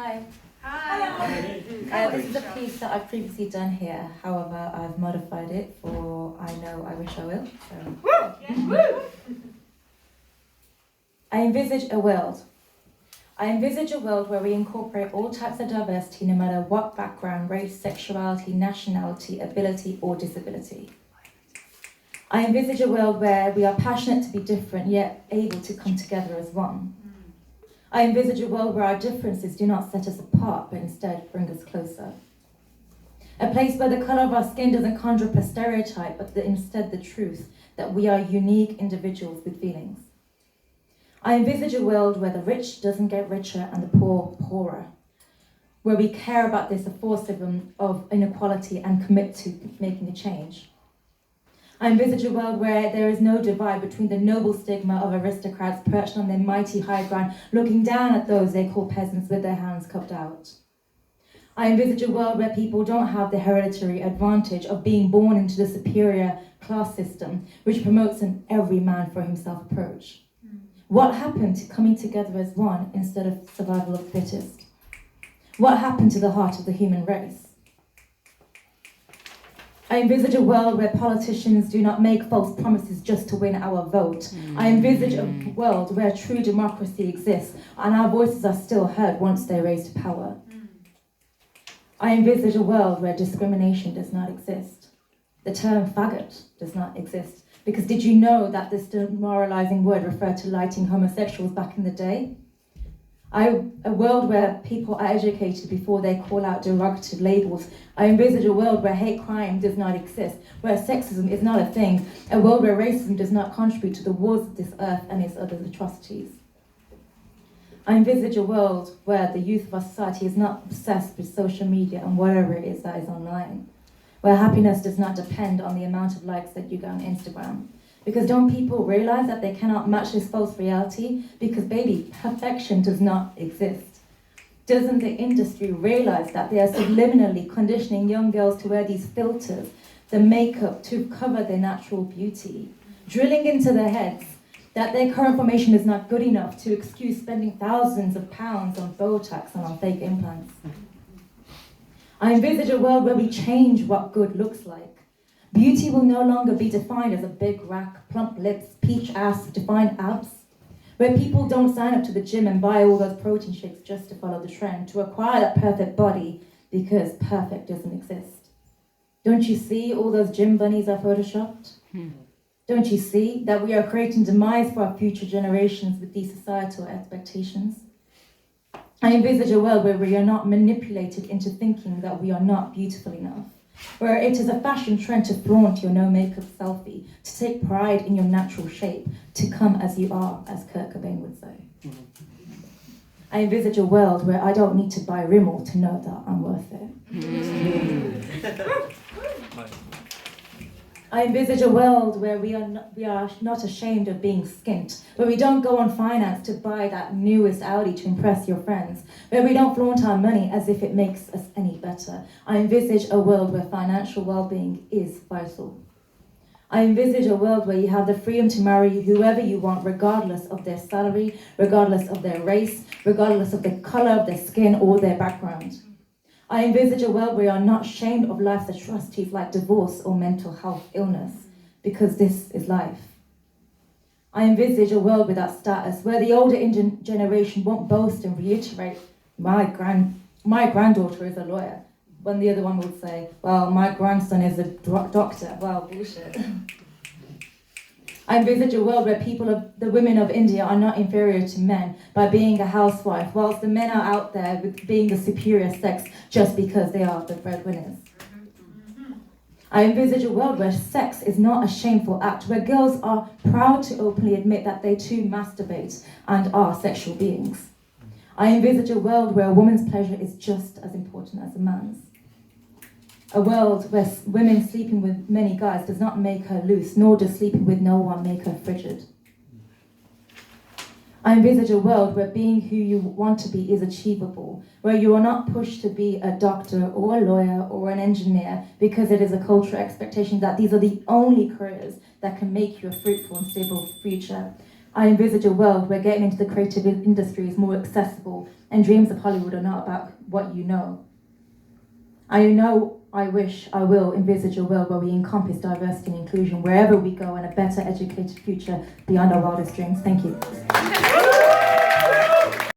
Hi. Hi. This is a piece that I've previously done here. However, I've modified it for I Know, I Wish I Will. I envisage a world. I envisage a world where we incorporate all types of diversity, no matter what background, race, sexuality, nationality, ability, or disability. I envisage a world where we are passionate to be different, yet able to come together as one. I envisage a world where our differences do not set us apart, but instead bring us closer. A place where the colour of our skin doesn't conjure up a stereotype, but instead the truth that we are unique individuals with feelings. I envisage a world where the rich doesn't get richer and the poor poorer, where we care about this force of inequality and commit to making a change. I envisage a world where there is no divide between the noble stigma of aristocrats perched on their mighty high ground, looking down at those they call peasants with their hands cupped out. I envisage a world where people don't have the hereditary advantage of being born into the superior class system, which promotes an every man for himself approach. What happened to coming together as one instead of survival of the fittest? What happened to the heart of the human race? I envisage a world where politicians do not make false promises just to win our vote. I envisage a world where true democracy exists and our voices are still heard once they're raised to power. I envisage a world where discrimination does not exist. The term faggot does not exist. Because did you know that this demoralizing word referred to lighting homosexuals back in the day? A world where people are educated before they call out derogatory labels. I envisage a world where hate crime does not exist, where sexism is not a thing, a world where racism does not contribute to the wars of this earth and its other atrocities. I envisage a world where the youth of our society is not obsessed with social media and whatever it is that is online, where happiness does not depend on the amount of likes that you get on Instagram. Because don't people realize that they cannot match this false reality? Because baby, perfection does not exist. Doesn't the industry realize that they are subliminally conditioning young girls to wear these filters, the makeup to cover their natural beauty, drilling into their heads that their current formation is not good enough to excuse spending thousands of pounds on Botox and on fake implants? I envisage a world where we change what good looks like. Beauty will no longer be defined as a big rack, plump lips, peach ass, defined abs, where people don't sign up to the gym and buy all those protein shakes just to follow the trend, to acquire that perfect body, because perfect doesn't exist. Don't you see all those gym bunnies are photoshopped? Don't you see that we are creating demise for our future generations with these societal expectations? I envisage a world where we are not manipulated into thinking that we are not beautiful enough, where it is a fashion trend to flaunt your no makeup selfie, to take pride in your natural shape, to come as you are, as Kurt Cobain would say. I envisage a world where I don't need to buy Rimmel to know that I'm worth it. I envisage a world where we are not ashamed of being skint, where we don't go on finance to buy that newest Audi to impress your friends, where we don't flaunt our money as if it makes us any better. I envisage a world where financial well-being is vital. I envisage a world where you have the freedom to marry whoever you want, regardless of their salary, regardless of their race, regardless of the colour of their skin or their background. I envisage a world where you are not ashamed of life's atrocities like divorce or mental health illness, because this is life. I envisage a world without status, where the older generation won't boast and reiterate, my granddaughter is a lawyer, when the other one would say, well, my grandson is a doctor. Well, bullshit. I envisage a world where the women of India are not inferior to men by being a housewife, whilst the men are out there with being the superior sex just because they are the breadwinners. I envisage a world where sex is not a shameful act, where girls are proud to openly admit that they too masturbate and are sexual beings. I envisage a world where a woman's pleasure is just as important as a man's. A world where women sleeping with many guys does not make her loose, nor does sleeping with no one make her frigid. I envisage a world where being who you want to be is achievable, where you are not pushed to be a doctor or a lawyer or an engineer because it is a cultural expectation that these are the only careers that can make you a fruitful and stable future, I envisage a world where getting into the creative industry is more accessible and dreams of Hollywood are not about what you know. I wish, I will envisage a world where we encompass diversity and inclusion wherever we go and a better educated future beyond our wildest dreams. Thank you.